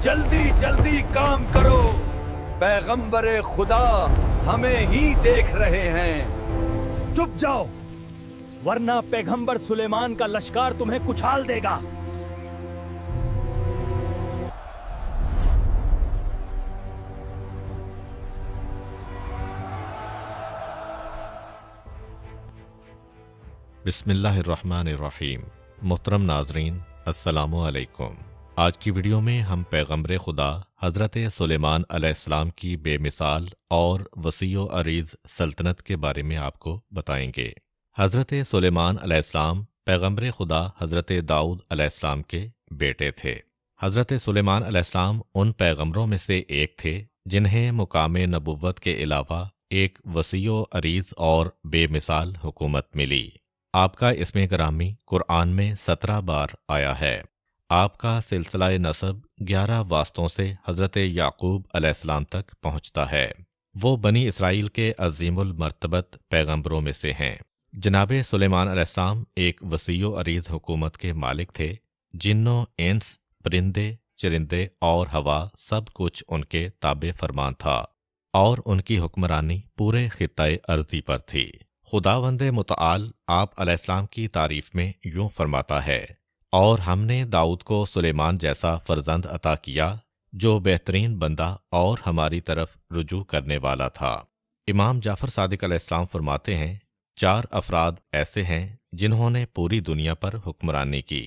جلدی جلدی کام کرو، پیغمبر خدا ہمیں ہی دیکھ رہے ہیں۔ چپ جاؤ ورنہ پیغمبر سلیمان کا لشکر تمہیں کچال دے گا۔ بسم اللہ الرحمن الرحیم۔ محترم ناظرین، السلام علیکم۔ آج کی ویڈیو میں ہم پیغمبر خدا حضرت سلیمان علیہ السلام کی بے مثال اور وسیع و عریض سلطنت کے بارے میں آپ کو بتائیں گے۔ حضرت سلیمان علیہ السلام پیغمبر خدا حضرت داؤد علیہ السلام کے بیٹے تھے۔ حضرت سلیمان علیہ السلام ان پیغمبروں میں سے ایک تھے جنہیں مقام نبوت کے علاوہ ایک وسیع و عریض اور بے مثال حکومت ملی۔ آپ کا اسم گرامی قرآن میں 17 بار آیا ہے۔ آپ کا سلسلہ نسب 11 واسطوں سے حضرت یعقوب علیہ السلام تک پہنچتا ہے۔ وہ بنی اسرائیل کے عظیم المرتبت پیغمبروں میں سے ہیں۔ جناب سلیمان علیہ السلام ایک وسیع و عریض حکومت کے مالک تھے۔ جنوں، انس، پرندے، چرندے اور ہوا سب کچھ ان کے تابع فرمان تھا، اور ان کی حکمرانی پورے خطۂ ارضی پر تھی۔ خداوند متعال آپ علیہ السلام کی تعریف میں یوں فرماتا ہے، اور ہم نے داؤد کو سلیمان جیسا فرزند عطا کیا جو بہترین بندہ اور ہماری طرف رجوع کرنے والا تھا۔ امام جعفر صادق علیہ السلام فرماتے ہیں، 4 افراد ایسے ہیں جنہوں نے پوری دنیا پر حکمرانی کی،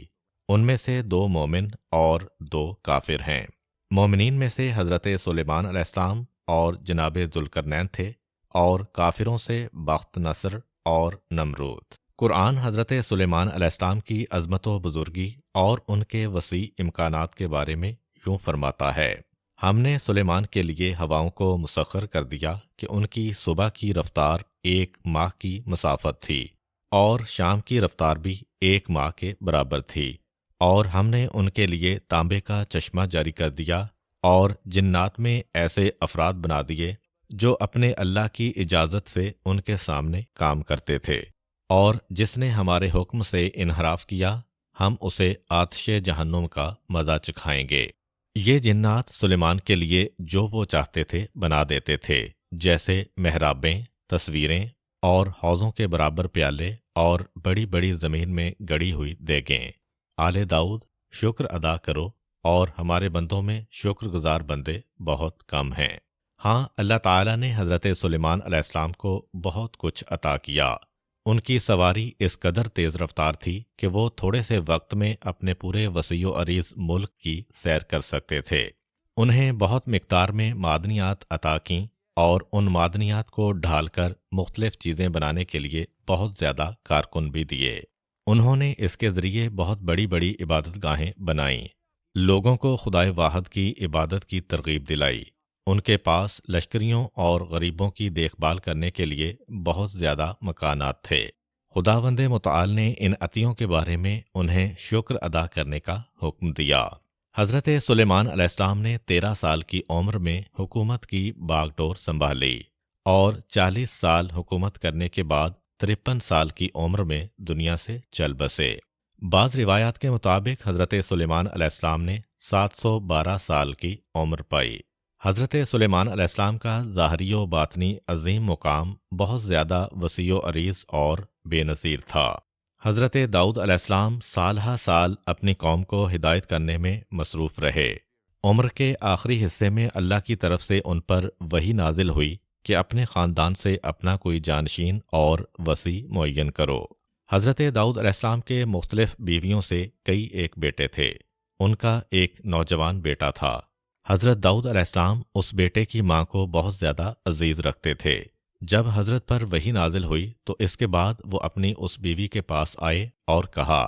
ان میں سے 2 مومن اور 2 کافر ہیں۔ مومنین میں سے حضرت سلیمان علیہ السلام اور جناب ذوالقرنین تھے، اور کافروں سے بخت نصر اور نمرود۔ قرآن حضرت سلیمان علیہ السلام کی عظمت و بزرگی اور ان کے وسیع امکانات کے بارے میں یوں فرماتا ہے، ہم نے سلیمان کے لیے ہواؤں کو مسخر کر دیا کہ ان کی صبح کی رفتار 1 ماہ کی مسافت تھی، اور شام کی رفتار بھی 1 ماہ کے برابر تھی، اور ہم نے ان کے لیے تانبے کا چشمہ جاری کر دیا، اور جنات میں ایسے افراد بنا دیے جو اپنے اللہ کی اجازت سے ان کے سامنے کام کرتے تھے، اور جس نے ہمارے حکم سے انحراف کیا ہم اسے آتش جہنم کا مزہ چکھائیں گے۔ یہ جنات سلیمان کے لیے جو وہ چاہتے تھے بنا دیتے تھے، جیسے محرابیں، تصویریں اور حوضوں کے برابر پیالے اور بڑی بڑی زمین میں گڑی ہوئی دیگیں۔ آل داؤد، شکر ادا کرو، اور ہمارے بندوں میں شکر گزار بندے بہت کم ہیں۔ ہاں، اللہ تعالیٰ نے حضرت سلیمان علیہ السلام کو بہت کچھ عطا کیا۔ ان کی سواری اس قدر تیز رفتار تھی کہ وہ تھوڑے سے وقت میں اپنے پورے وسیع و عریض ملک کی سیر کر سکتے تھے۔ انہیں بہت مقدار میں معدنیات عطا کیں، اور ان معدنیات کو ڈھال کر مختلف چیزیں بنانے کے لیے بہت زیادہ کارکن بھی دیے۔ انہوں نے اس کے ذریعے بہت بڑی بڑی عبادت گاہیں بنائیں، لوگوں کو خدائے واحد کی عبادت کی ترغیب دلائی۔ ان کے پاس لشکریوں اور غریبوں کی دیکھ بھال کرنے کے لیے بہت زیادہ مکانات تھے۔ خداوند متعال نے ان عطیوں کے بارے میں انہیں شکر ادا کرنے کا حکم دیا۔ حضرت سلیمان علیہ السلام نے 13 سال کی عمر میں حکومت کی باغ ڈور سنبھالی، اور 40 سال حکومت کرنے کے بعد 53 سال کی عمر میں دنیا سے چل بسے۔ بعض روایات کے مطابق حضرت سلیمان علیہ السلام نے 712 سال کی عمر پائی۔ حضرت سلیمان علیہ السلام کا ظاہری و باطنی عظیم مقام بہت زیادہ وسیع و عریض اور بے نظیر تھا۔ حضرت داؤد علیہ السلام سال ہا سال اپنی قوم کو ہدایت کرنے میں مصروف رہے۔ عمر کے آخری حصے میں اللہ کی طرف سے ان پر وحی نازل ہوئی کہ اپنے خاندان سے اپنا کوئی جانشین اور وصی معین کرو۔ حضرت داؤد علیہ السلام کے مختلف بیویوں سے کئی ایک بیٹے تھے۔ ان کا ایک نوجوان بیٹا تھا۔ حضرت داؤد علیہ السلام اس بیٹے کی ماں کو بہت زیادہ عزیز رکھتے تھے۔ جب حضرت پر وحی نازل ہوئی تو اس کے بعد وہ اپنی اس بیوی کے پاس آئے اور کہا،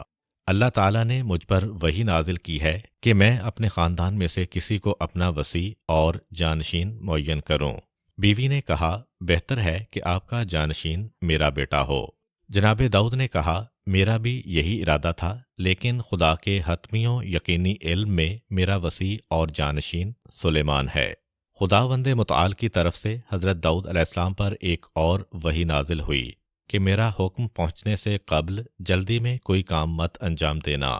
اللہ تعالیٰ نے مجھ پر وحی نازل کی ہے کہ میں اپنے خاندان میں سے کسی کو اپنا وصی اور جانشین معین کروں۔ بیوی نے کہا، بہتر ہے کہ آپ کا جانشین میرا بیٹا ہو۔ جناب داؤد نے کہا، میرا بھی یہی ارادہ تھا، لیکن خدا کے حتمی و یقینی علم میں میرا وصی اور جانشین سلیمان ہے۔ خداوند متعال کی طرف سے حضرت داؤد علیہ السلام پر ایک اور وحی نازل ہوئی کہ میرا حکم پہنچنے سے قبل جلدی میں کوئی کام مت انجام دینا۔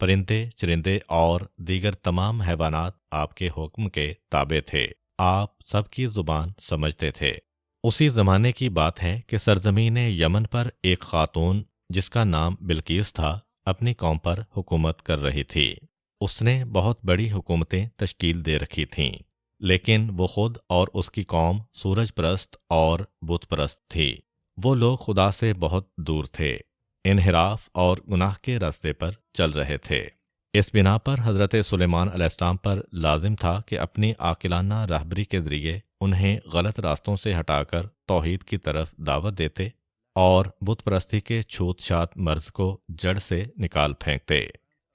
پرندے چرندے اور دیگر تمام حیوانات آپ کے حکم کے تابع تھے، آپ سب کی زبان سمجھتے تھے۔ اسی زمانے کی بات ہے کہ سرزمین یمن پر ایک خاتون جس کا نام بلقیس تھا اپنی قوم پر حکومت کر رہی تھی۔ اس نے بہت بڑی حکومتیں تشکیل دے رکھی تھیں، لیکن وہ خود اور اس کی قوم سورج پرست اور بت پرست تھی۔ وہ لوگ خدا سے بہت دور تھے، انحراف اور گناہ کے راستے پر چل رہے تھے۔ اس بنا پر حضرت سلیمان علیہ السلام پر لازم تھا کہ اپنی عاقلانہ رہبری کے ذریعے انہیں غلط راستوں سے ہٹا کر توحید کی طرف دعوت دیتے اور بت پرستی کے چھوت چھات مرض کو جڑ سے نکال پھینکتے۔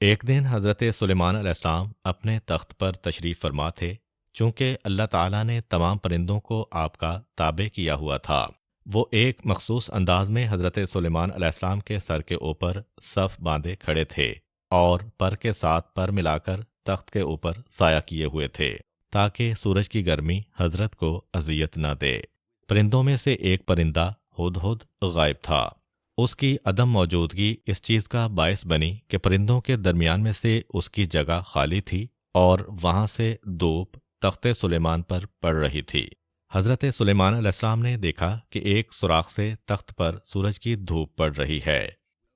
ایک دن حضرت سلیمان علیہ السلام اپنے تخت پر تشریف فرما تھے۔ چونکہ اللہ تعالیٰ نے تمام پرندوں کو آپ کا تابع کیا ہوا تھا، وہ ایک مخصوص انداز میں حضرت سلیمان علیہ السلام کے سر کے اوپر صف باندھے کھڑے تھے اور پر کے ساتھ پر ملا کر تخت کے اوپر سایہ کیے ہوئے تھے تاکہ سورج کی گرمی حضرت کو اذیت نہ دے۔ پرندوں میں سے ایک پرندہ ہدہد غائب تھا۔ اس کی عدم موجودگی اس چیز کا باعث بنی کہ پرندوں کے درمیان میں سے اس کی جگہ خالی تھی اور وہاں سے دھوپ تخت سلیمان پر پڑ رہی تھی۔ حضرت سلیمان علیہ السلام نے دیکھا کہ ایک سوراخ سے تخت پر سورج کی دھوپ پڑ رہی ہے۔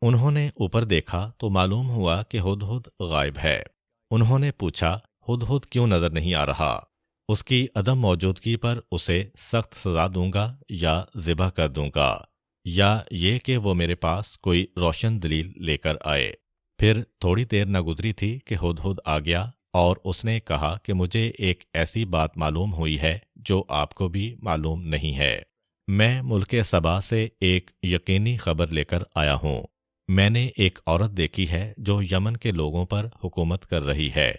انہوں نے اوپر دیکھا تو معلوم ہوا کہ ہدہد غائب ہے۔ انہوں نے پوچھا ہدہد کیوں نظر نہیں آ رہا؟ اس کی عدم موجودگی پر اسے سخت سزا دوں گا یا ذبح کر دوں گا، یا یہ کہ وہ میرے پاس کوئی روشن دلیل لے کر آئے۔ پھر تھوڑی دیر نہ گزری تھی کہ ہدہد آ گیا اور اس نے کہا کہ مجھے ایک ایسی بات معلوم ہوئی ہے جو آپ کو بھی معلوم نہیں ہے۔ میں ملک سبا سے ایک یقینی خبر لے کر آیا ہوں۔ میں نے ایک عورت دیکھی ہے جو یمن کے لوگوں پر حکومت کر رہی ہے۔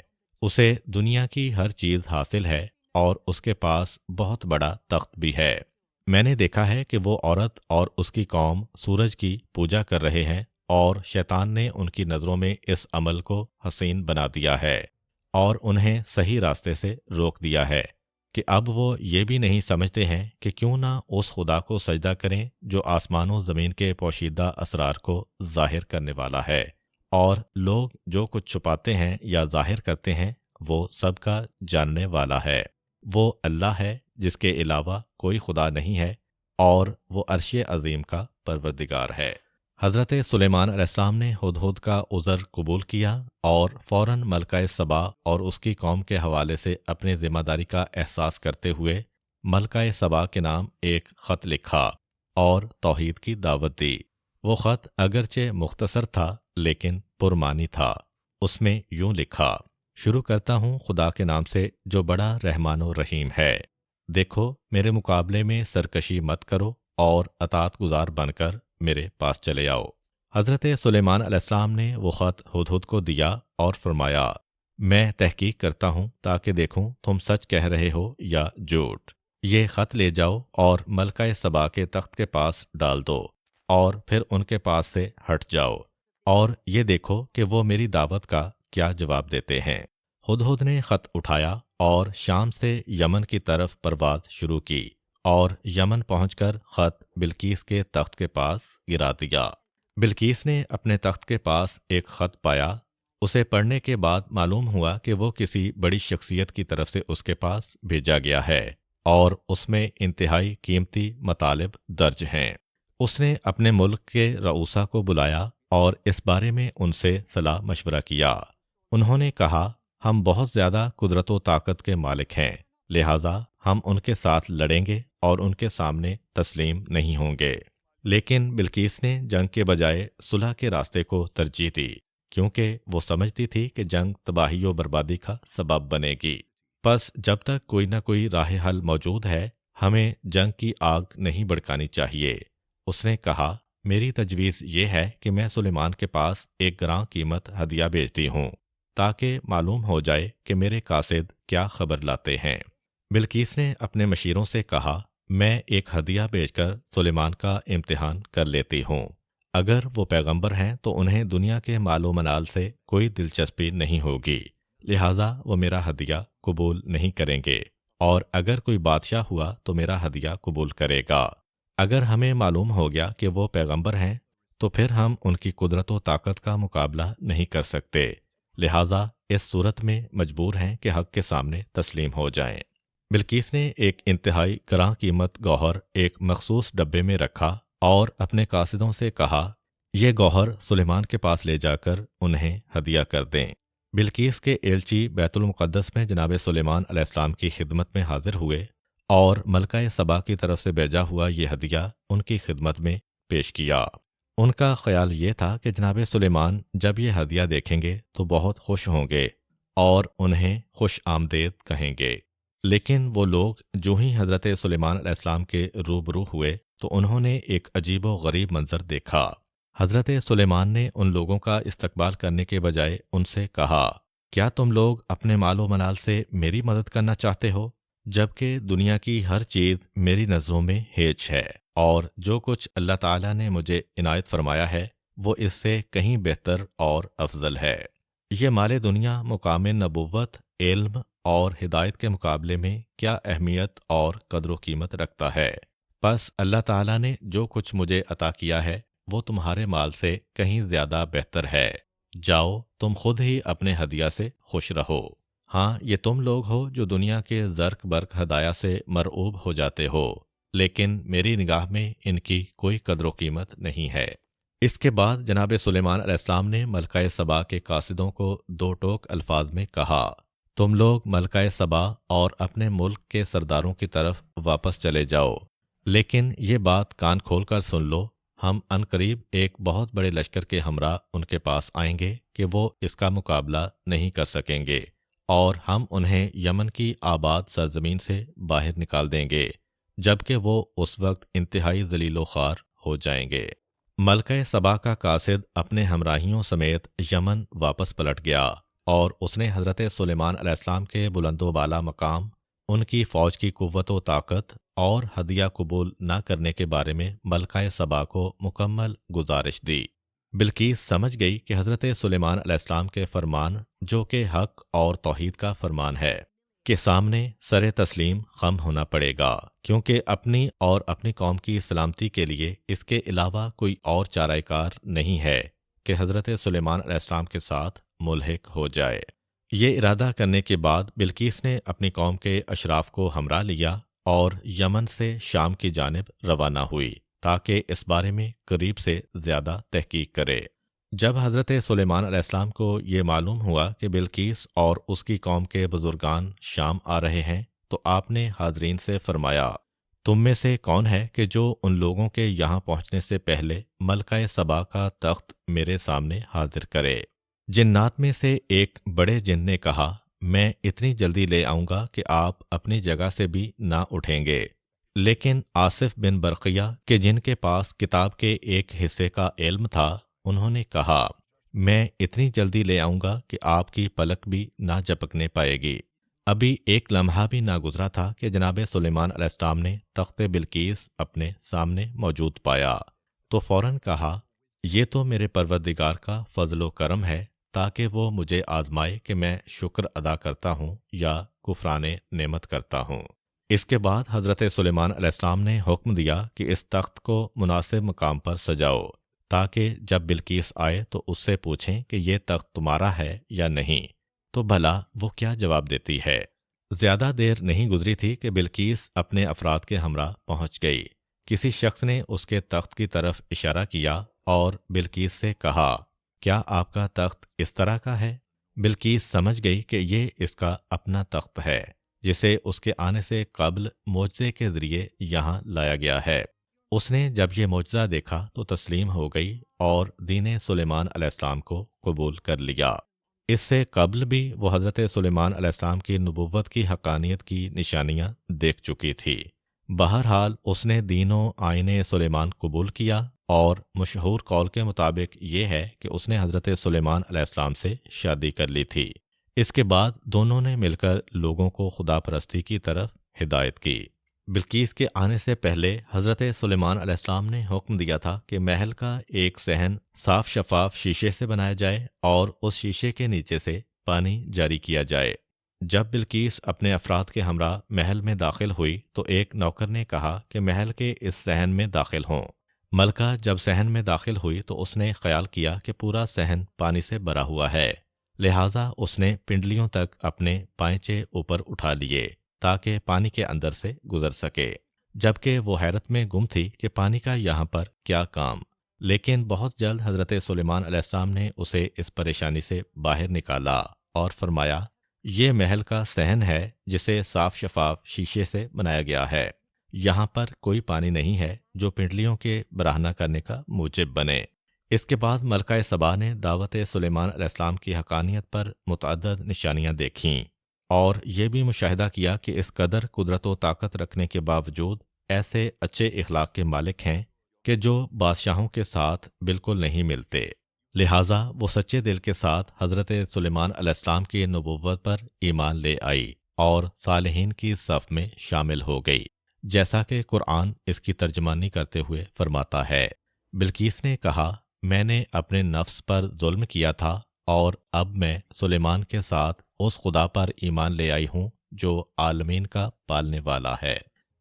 اسے دنیا کی ہر چیز حاصل ہے اور اس کے پاس بہت بڑا تخت بھی ہے۔ میں نے دیکھا ہے کہ وہ عورت اور اس کی قوم سورج کی پوجا کر رہے ہیں اور شیطان نے ان کی نظروں میں اس عمل کو حسین بنا دیا ہے اور انہیں صحیح راستے سے روک دیا ہے کہ اب وہ یہ بھی نہیں سمجھتے ہیں کہ کیوں نہ اس خدا کو سجدہ کریں جو آسمان و زمین کے پوشیدہ اسرار کو ظاہر کرنے والا ہے، اور لوگ جو کچھ چھپاتے ہیں یا ظاہر کرتے ہیں وہ سب کا جاننے والا ہے۔ وہ اللہ ہے جس کے علاوہ کوئی خدا نہیں ہے، اور وہ عرش عظیم کا پروردگار ہے۔ حضرت سلیمان علیہ السلام نے ہدہد کا عذر قبول کیا اور فوراً ملکہ سبا اور اس کی قوم کے حوالے سے اپنی ذمہ داری کا احساس کرتے ہوئے ملکہ سبا کے نام ایک خط لکھا اور توحید کی دعوت دی۔ وہ خط اگرچہ مختصر تھا لیکن پرمعنی تھا۔ اس میں یوں لکھا: شروع کرتا ہوں خدا کے نام سے جو بڑا رحمان و رحیم ہے۔ دیکھو میرے مقابلے میں سرکشی مت کرو اور اطاعت گزار بن کر میرے پاس چلے آؤ۔ حضرت سلیمان علیہ السلام نے وہ خط ہدہد کو دیا اور فرمایا: میں تحقیق کرتا ہوں تاکہ دیکھوں تم سچ کہہ رہے ہو یا جھوٹ۔ یہ خط لے جاؤ اور ملکہ سبا کے تخت کے پاس ڈال دو اور پھر ان کے پاس سے ہٹ جاؤ، اور یہ دیکھو کہ وہ میری دعوت کا کیا جواب دیتے ہیں۔ ہدہد نے خط اٹھایا اور شام سے یمن کی طرف پرواز شروع کی اور یمن پہنچ کر خط بلقیس کے تخت کے پاس گرا دیا۔ بلقیس نے اپنے تخت کے پاس ایک خط پایا۔ اسے پڑھنے کے بعد معلوم ہوا کہ وہ کسی بڑی شخصیت کی طرف سے اس کے پاس بھیجا گیا ہے اور اس میں انتہائی قیمتی مطالب درج ہیں۔ اس نے اپنے ملک کے رؤسا کو بلایا اور اس بارے میں ان سے صلاح مشورہ کیا۔ انہوں نے کہا: ہم بہت زیادہ قدرت و طاقت کے مالک ہیں، لہٰذا ہم ان کے ساتھ لڑیں گے اور ان کے سامنے تسلیم نہیں ہوں گے۔ لیکن بلقیس نے جنگ کے بجائے صلح کے راستے کو ترجیح دی، کیونکہ وہ سمجھتی تھی کہ جنگ تباہی و بربادی کا سبب بنے گی۔ پس جب تک کوئی نہ کوئی راہ حل موجود ہے، ہمیں جنگ کی آگ نہیں بھڑکانی چاہیے۔ اس نے کہا: میری تجویز یہ ہے کہ میں سلیمان کے پاس ایک گراں قیمت ہدیہ بھیجتی ہوں تاکہ معلوم ہو جائے کہ میرے قاصد کیا خبر لاتے ہیں۔ بلقیس نے اپنے مشیروں سے کہا: میں ایک ہدیہ بھیج کر سلیمان کا امتحان کر لیتی ہوں۔ اگر وہ پیغمبر ہیں تو انہیں دنیا کے مال و منال سے کوئی دلچسپی نہیں ہوگی، لہٰذا وہ میرا ہدیہ قبول نہیں کریں گے، اور اگر کوئی بادشاہ ہوا تو میرا ہدیہ قبول کرے گا۔ اگر ہمیں معلوم ہو گیا کہ وہ پیغمبر ہیں تو پھر ہم ان کی قدرت و طاقت کا مقابلہ نہیں کر سکتے، لہٰذا اس صورت میں مجبور ہیں کہ حق کے سامنے تسلیم ہو جائیں۔ بلقیس نے ایک انتہائی گراں قیمت گوہر ایک مخصوص ڈبے میں رکھا اور اپنے قاصدوں سے کہا، یہ گوہر سلیمان کے پاس لے جا کر انہیں ہدیہ کر دیں۔ بلقیس کے ایلچی بیت المقدس میں جناب سلیمان علیہ السلام کی خدمت میں حاضر ہوئے اور ملکہ سبا کی طرف سے بھیجا ہوا یہ ہدیہ ان کی خدمت میں پیش کیا۔ ان کا خیال یہ تھا کہ جناب سلیمان جب یہ ہدیہ دیکھیں گے تو بہت خوش ہوں گے اور انہیں خوش آمدید کہیں گے، لیکن وہ لوگ جو ہی حضرت سلیمان علیہ السلام کے روبرو ہوئے تو انہوں نے ایک عجیب و غریب منظر دیکھا۔ حضرت سلیمان نے ان لوگوں کا استقبال کرنے کے بجائے ان سے کہا، کیا تم لوگ اپنے مال و منال سے میری مدد کرنا چاہتے ہو، جبکہ دنیا کی ہر چیز میری نظروں میں ہیچ ہے، اور جو کچھ اللہ تعالیٰ نے مجھے عنایت فرمایا ہے وہ اس سے کہیں بہتر اور افضل ہے۔ یہ مال دنیا مقام نبوت، علم اور ہدایت کے مقابلے میں کیا اہمیت اور قدر و قیمت رکھتا ہے؟ پس اللہ تعالیٰ نے جو کچھ مجھے عطا کیا ہے وہ تمہارے مال سے کہیں زیادہ بہتر ہے۔ جاؤ تم خود ہی اپنے ہدیہ سے خوش رہو۔ ہاں، یہ تم لوگ ہو جو دنیا کے زرق برق ہدایہ سے مرعوب ہو جاتے ہو، لیکن میری نگاہ میں ان کی کوئی قدر و قیمت نہیں ہے۔ اس کے بعد جناب سلیمان علیہ السلام نے ملکہ سبا کے قاصدوں کو دو ٹوک الفاظ میں کہا، تم لوگ ملکہ سبا اور اپنے ملک کے سرداروں کی طرف واپس چلے جاؤ، لیکن یہ بات کان کھول کر سن لو، ہم عنقریب ایک بہت بڑے لشکر کے ہمراہ ان کے پاس آئیں گے کہ وہ اس کا مقابلہ نہیں کر سکیں گے، اور ہم انہیں یمن کی آباد سرزمین سے باہر نکال دیں گے، جبکہ وہ اس وقت انتہائی ذلیل و خوار ہو جائیں گے۔ ملکہ سبا کا قاصد اپنے ہمراہیوں سمیت یمن واپس پلٹ گیا اور اس نے حضرت سلیمان علیہ السلام کے بلند و بالا مقام، ان کی فوج کی قوت و طاقت اور ہدیہ قبول نہ کرنے کے بارے میں ملکہ سبا کو مکمل گزارش دی۔ بلقیس سمجھ گئی کہ حضرت سلیمان علیہ السلام کے فرمان، جو کہ حق اور توحید کا فرمان ہے، کے سامنے سر تسلیم خم ہونا پڑے گا، کیونکہ اپنی اور اپنی قوم کی سلامتی کے لیے اس کے علاوہ کوئی اور چارہ کار نہیں ہے کہ حضرت سلیمان علیہ السلام کے ساتھ ملحق ہو جائے۔ یہ ارادہ کرنے کے بعد بلقیس نے اپنی قوم کے اشراف کو ہمراہ لیا اور یمن سے شام کی جانب روانہ ہوئی تاکہ اس بارے میں قریب سے زیادہ تحقیق کرے۔ جب حضرت سلیمان علیہ السلام کو یہ معلوم ہوا کہ بلقیس اور اس کی قوم کے بزرگان شام آ رہے ہیں تو آپ نے حاضرین سے فرمایا، تم میں سے کون ہے کہ جو ان لوگوں کے یہاں پہنچنے سے پہلے ملکہ سبا کا تخت میرے سامنے حاضر کرے؟ جنات میں سے ایک بڑے جن نے کہا، میں اتنی جلدی لے آؤں گا کہ آپ اپنی جگہ سے بھی نہ اٹھیں گے۔ لیکن آصف بن برقیہ کہ جن کے پاس کتاب کے ایک حصے کا علم تھا، انہوں نے کہا، میں اتنی جلدی لے آؤں گا کہ آپ کی پلک بھی نہ جھپکنے پائے گی۔ ابھی ایک لمحہ بھی نہ گزرا تھا کہ جناب سلیمان علیہ السلام نے تخت بلقیس اپنے سامنے موجود پایا تو فوراً کہا، یہ تو میرے پروردگار کا فضل و کرم ہے تاکہ وہ مجھے آزمائے کہ میں شکر ادا کرتا ہوں یا کفران نعمت کرتا ہوں۔ اس کے بعد حضرت سلیمان علیہ السلام نے حکم دیا کہ اس تخت کو مناسب مقام پر سجاؤ تاکہ جب بلقیس آئے تو اس سے پوچھیں کہ یہ تخت تمہارا ہے یا نہیں، تو بھلا وہ کیا جواب دیتی ہے۔ زیادہ دیر نہیں گزری تھی کہ بلقیس اپنے افراد کے ہمراہ پہنچ گئی۔ کسی شخص نے اس کے تخت کی طرف اشارہ کیا اور بلقیس سے کہا، کیا آپ کا تخت اس طرح کا ہے؟ بلقیس سمجھ گئی کہ یہ اس کا اپنا تخت ہے جسے اس کے آنے سے قبل معجزے کے ذریعے یہاں لایا گیا ہے۔ اس نے جب یہ معجزہ دیکھا تو تسلیم ہو گئی اور دین سلیمان علیہ السلام کو قبول کر لیا۔ اس سے قبل بھی وہ حضرت سلیمان علیہ السلام کی نبوت کی حقانیت کی نشانیاں دیکھ چکی تھی۔ بہرحال اس نے دین و آئین سلیمان قبول کیا، اور مشہور قول کے مطابق یہ ہے کہ اس نے حضرت سلیمان علیہ السلام سے شادی کر لی تھی۔ اس کے بعد دونوں نے مل کر لوگوں کو خدا پرستی کی طرف ہدایت کی۔ بلقیس کے آنے سے پہلے حضرت سلیمان علیہ السلام نے حکم دیا تھا کہ محل کا ایک صحن صاف شفاف شیشے سے بنایا جائے اور اس شیشے کے نیچے سے پانی جاری کیا جائے۔ جب بلقیس اپنے افراد کے ہمراہ محل میں داخل ہوئی تو ایک نوکر نے کہا کہ محل کے اس صحن میں داخل ہوں۔ ملکہ جب صحن میں داخل ہوئی تو اس نے خیال کیا کہ پورا صحن پانی سے بھرا ہوا ہے، لہٰذا اس نے پنڈلیوں تک اپنے پائنچے اوپر اٹھا لیے تاکہ پانی کے اندر سے گزر سکے، جبکہ وہ حیرت میں گم تھی کہ پانی کا یہاں پر کیا کام۔ لیکن بہت جلد حضرت سلیمان علیہ السلام نے اسے اس پریشانی سے باہر نکالا اور فرمایا، یہ محل کا صحن ہے جسے صاف شفاف شیشے سے بنایا گیا ہے، یہاں پر کوئی پانی نہیں ہے جو پنڈلیوں کے براہنہ کرنے کا موجب بنے۔ اس کے بعد ملکہ سبا نے دعوت سلیمان علیہ السلام کی حقانیت پر متعدد نشانیاں دیکھیں اور یہ بھی مشاہدہ کیا کہ اس قدر قدرت و طاقت رکھنے کے باوجود ایسے اچھے اخلاق کے مالک ہیں کہ جو بادشاہوں کے ساتھ بالکل نہیں ملتے، لہٰذا وہ سچے دل کے ساتھ حضرت سلیمان علیہ السلام کی نبوت پر ایمان لے آئی اور صالحین کی صف میں شامل ہو گئی، جیسا کہ قرآن اس کی ترجمانی کرتے ہوئے فرماتا ہے۔ بلقیس نے کہا، میں نے اپنے نفس پر ظلم کیا تھا اور اب میں سلیمان کے ساتھ اس خدا پر ایمان لے آئی ہوں جو عالمین کا پالنے والا ہے۔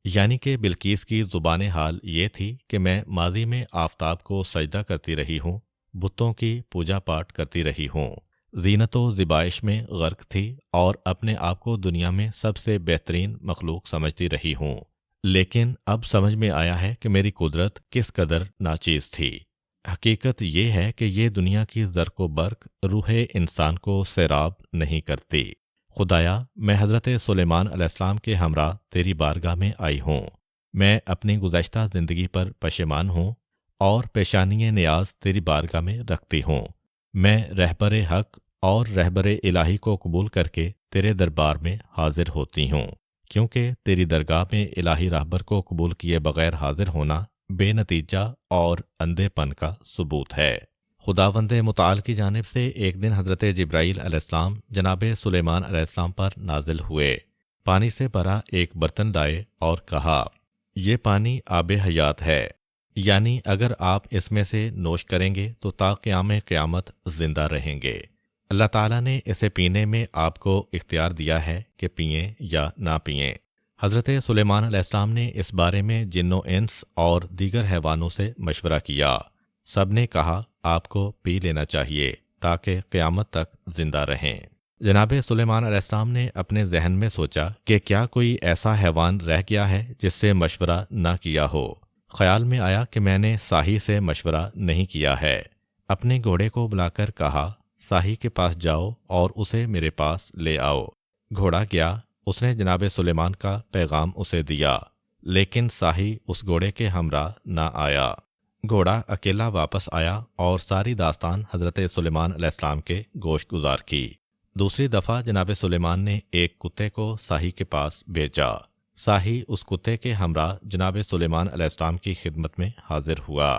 یعنی کہ بلقیس کی زبان حال یہ تھی کہ میں ماضی میں آفتاب کو سجدہ کرتی رہی ہوں، بتوں کی پوجا پاٹ کرتی رہی ہوں، زینت و زیبائش میں غرق تھی اور اپنے آپ کو دنیا میں سب سے بہترین مخلوق سمجھتی رہی ہوں، لیکن اب سمجھ میں آیا ہے کہ میری قدرت کس قدر ناچیز تھی۔ حقیقت یہ ہے کہ یہ دنیا کی زرق و برق روح انسان کو سیراب نہیں کرتی۔ خدایا، میں حضرت سلیمان علیہ السلام کے ہمراہ تیری بارگاہ میں آئی ہوں، میں اپنی گزشتہ زندگی پر پشیمان ہوں اور پیشانی نیاز تیری بارگاہ میں رکھتی ہوں۔ میں رہبر حق اور رہبر الہی کو قبول کر کے تیرے دربار میں حاضر ہوتی ہوں، کیونکہ تیری درگاہ میں الہی راہبر کو قبول کیے بغیر حاضر ہونا بے نتیجہ اور اندھے پن کا ثبوت ہے۔ خداوند متعال کی جانب سے ایک دن حضرت جبرائیل علیہ السلام جناب سلیمان علیہ السلام پر نازل ہوئے، پانی سے بھرا ایک برتن لائے اور کہا، یہ پانی آب حیات ہے، یعنی اگر آپ اس میں سے نوش کریں گے تو تا قیام قیامت زندہ رہیں گے۔ اللہ تعالیٰ نے اسے پینے میں آپ کو اختیار دیا ہے کہ پئیں یا نہ پئیں۔ حضرت سلیمان علیہ السلام نے اس بارے میں جن و انس اور دیگر حیوانوں سے مشورہ کیا، سب نے کہا آپ کو پی لینا چاہیے تاکہ قیامت تک زندہ رہیں۔ جناب سلیمان علیہ السلام نے اپنے ذہن میں سوچا کہ کیا کوئی ایسا حیوان رہ گیا ہے جس سے مشورہ نہ کیا ہو۔ خیال میں آیا کہ میں نے صاحی سے مشورہ نہیں کیا ہے۔ اپنے گھوڑے کو بلا کر کہا، صاحی کے پاس جاؤ اور اسے میرے پاس لے آؤ۔ گھوڑا گیا، اس نے جناب سلیمان کا پیغام اسے دیا، لیکن صاحی اس گھوڑے کے ہمراہ نہ آیا۔ گھوڑا اکیلا واپس آیا اور ساری داستان حضرت سلیمان علیہ السلام کے گوش گزار کی۔ دوسری دفعہ جناب سلیمان نے ایک کتے کو صاحی کے پاس بھیجا۔ صاحی اس کتے کے ہمراہ جناب سلیمان علیہ السلام کی خدمت میں حاضر ہوا۔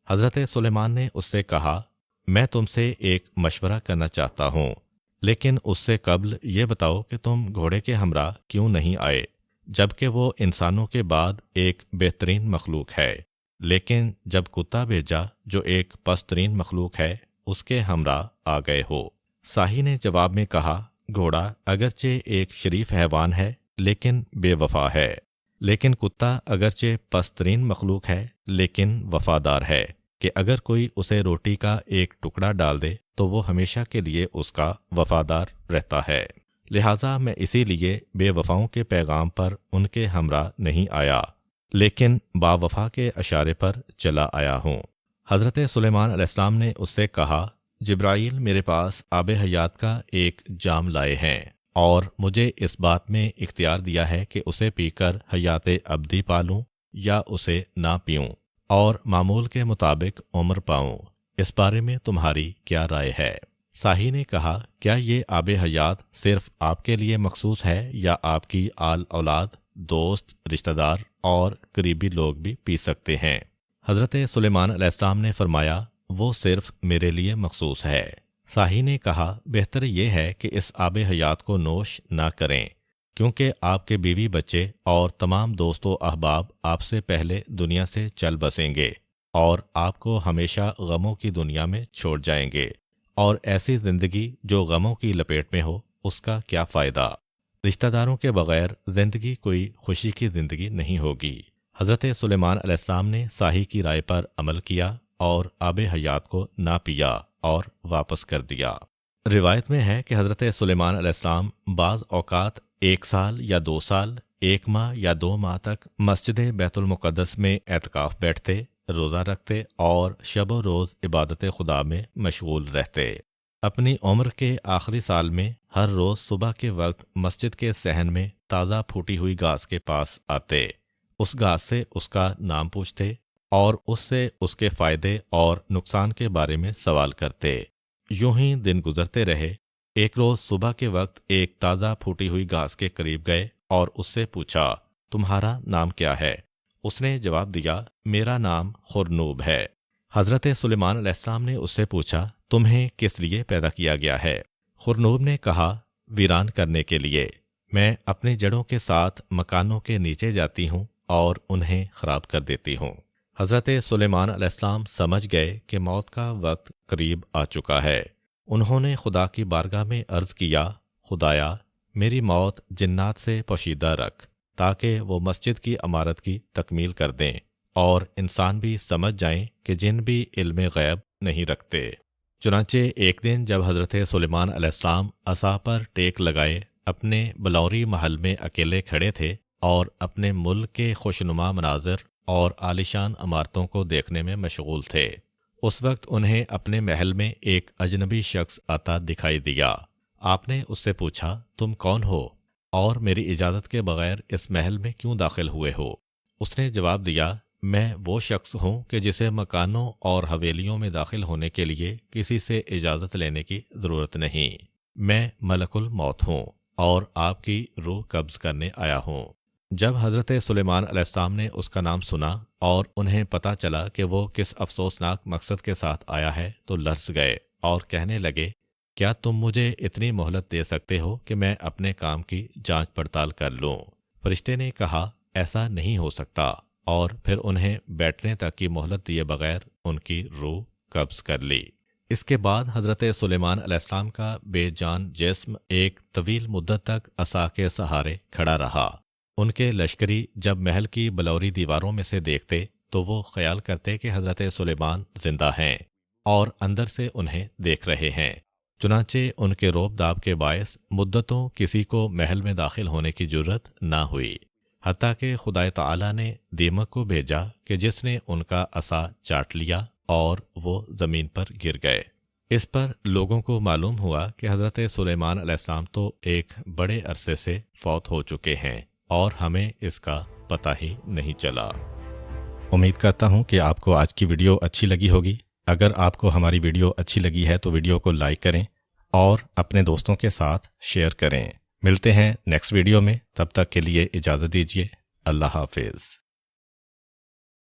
حضرت سلیمان نے اس سے کہا، میں تم سے ایک مشورہ کرنا چاہتا ہوں، لیکن اس سے قبل یہ بتاؤ کہ تم گھوڑے کے ہمراہ کیوں نہیں آئے، جبکہ وہ انسانوں کے بعد ایک بہترین مخلوق ہے، لیکن جب کتا بھیجا جو ایک پست ترین مخلوق ہے اس کے ہمراہ آ گئے ہو۔ صاحی نے جواب میں کہا، گھوڑا اگرچہ ایک شریف حیوان ہے لیکن بے وفا ہے، لیکن کتا اگرچہ پست ترین مخلوق ہے لیکن وفادار ہے کہ اگر کوئی اسے روٹی کا ایک ٹکڑا ڈال دے تو وہ ہمیشہ کے لیے اس کا وفادار رہتا ہے، لہٰذا میں اسی لیے بے وفاؤں کے پیغام پر ان کے ہمراہ نہیں آیا، لیکن با وفا کے اشارے پر چلا آیا ہوں۔ حضرت سلیمان علیہ السلام نے اس سے کہا، جبرائیل میرے پاس آب حیات کا ایک جام لائے ہیں اور مجھے اس بات میں اختیار دیا ہے کہ اسے پی کر حیات ابدی پالوں یا اسے نہ پیوں اور معمول کے مطابق عمر پاؤں۔ اس بارے میں تمہاری کیا رائے ہے؟ صاحی نے کہا، کیا یہ آب حیات صرف آپ کے لیے مخصوص ہے یا آپ کی آل اولاد، دوست، رشتہ دار اور قریبی لوگ بھی پی سکتے ہیں؟ حضرت سلیمان علیہ السلام نے فرمایا، وہ صرف میرے لیے مخصوص ہے۔ صاحی نے کہا، بہتر یہ ہے کہ اس آب حیات کو نوش نہ کریں، کیونکہ آپ کے بیوی بچے اور تمام دوست و احباب آپ سے پہلے دنیا سے چل بسیں گے اور آپ کو ہمیشہ غموں کی دنیا میں چھوڑ جائیں گے، اور ایسی زندگی جو غموں کی لپیٹ میں ہو اس کا کیا فائدہ؟ رشتہ داروں کے بغیر زندگی کوئی خوشی کی زندگی نہیں ہوگی۔ حضرت سلیمان علیہ السلام نے صاحی کی رائے پر عمل کیا اور آب حیات کو نہ پیا اور واپس کر دیا۔ روایت میں ہے کہ حضرت سلیمان علیہ السلام بعض اوقات 1 سال یا 2 سال، 1 ماہ یا 2 ماہ تک مسجد بیت المقدس میں اعتکاف بیٹھتے، روزہ رکھتے اور شب و روز عبادت خدا میں مشغول رہتے۔ اپنی عمر کے آخری سال میں ہر روز صبح کے وقت مسجد کے صحن میں تازہ پھوٹی ہوئی گھاس کے پاس آتے، اس گھاس سے اس کا نام پوچھتے اور اس سے اس کے فائدے اور نقصان کے بارے میں سوال کرتے۔ یوں ہی دن گزرتے رہے۔ ایک روز صبح کے وقت ایک تازہ پھوٹی ہوئی گھاس کے قریب گئے اور اس سے پوچھا، تمہارا نام کیا ہے؟ اس نے جواب دیا، میرا نام خرنوب ہے۔ حضرت سلیمان علیہ السلام نے اس سے پوچھا، تمہیں کس لیے پیدا کیا گیا ہے؟ خرنوب نے کہا، ویران کرنے کے لیے۔ میں اپنی جڑوں کے ساتھ مکانوں کے نیچے جاتی ہوں اور انہیں خراب کر دیتی ہوں۔ حضرت سلیمان علیہ السلام سمجھ گئے کہ موت کا وقت قریب آ چکا ہے۔ انہوں نے خدا کی بارگاہ میں عرض کیا، خدایا میری موت جنات سے پوشیدہ رکھ تاکہ وہ مسجد کی عمارت کی تکمیل کر دیں اور انسان بھی سمجھ جائیں کہ جن بھی علم غیب نہیں رکھتے۔ چنانچہ ایک دن جب حضرت سلیمان علیہ السلام عصا پر ٹیک لگائے اپنے بلوری محل میں اکیلے کھڑے تھے اور اپنے ملک کے خوشنما مناظر اور عالیشان عمارتوں کو دیکھنے میں مشغول تھے، اس وقت انہیں اپنے محل میں ایک اجنبی شخص آتا دکھائی دیا۔ آپ نے اس سے پوچھا، تم کون ہو اور میری اجازت کے بغیر اس محل میں کیوں داخل ہوئے ہو؟ اس نے جواب دیا، میں وہ شخص ہوں کہ جسے مکانوں اور حویلیوں میں داخل ہونے کے لیے کسی سے اجازت لینے کی ضرورت نہیں۔ میں ملک الموت ہوں اور آپ کی روح قبض کرنے آیا ہوں۔ جب حضرت سلیمان علیہ السلام نے اس کا نام سنا اور انہیں پتہ چلا کہ وہ کس افسوسناک مقصد کے ساتھ آیا ہے تو لرز گئے اور کہنے لگے، کیا تم مجھے اتنی مہلت دے سکتے ہو کہ میں اپنے کام کی جانچ پڑتال کر لوں؟ فرشتے نے کہا، ایسا نہیں ہو سکتا، اور پھر انہیں بیٹھنے تک کی مہلت دیے بغیر ان کی روح قبض کر لی۔ اس کے بعد حضرت سلیمان علیہ السلام کا بے جان جسم ایک طویل مدت تک عصا کے سہارے کھڑا رہا۔ ان کے لشکری جب محل کی بلوری دیواروں میں سے دیکھتے تو وہ خیال کرتے کہ حضرت سلیمان زندہ ہیں اور اندر سے انہیں دیکھ رہے ہیں۔ چنانچہ ان کے روب داب کے باعث مدتوں کسی کو محل میں داخل ہونے کی جرت نہ ہوئی، حتیٰ کہ خدا تعالی نے دیمک کو بھیجا کہ جس نے ان کا عصا چاٹ لیا اور وہ زمین پر گر گئے۔ اس پر لوگوں کو معلوم ہوا کہ حضرت سلیمان علیہ السلام تو ایک بڑے عرصے سے فوت ہو چکے ہیں اور ہمیں اس کا پتہ ہی نہیں چلا۔ امید کرتا ہوں کہ آپ کو آج کی ویڈیو اچھی لگی ہوگی۔ اگر آپ کو ہماری ویڈیو اچھی لگی ہے تو ویڈیو کو لائک کریں اور اپنے دوستوں کے ساتھ شیئر کریں۔ ملتے ہیں نیکسٹ ویڈیو میں، تب تک کے لیے اجازت دیجیے۔ اللہ حافظ۔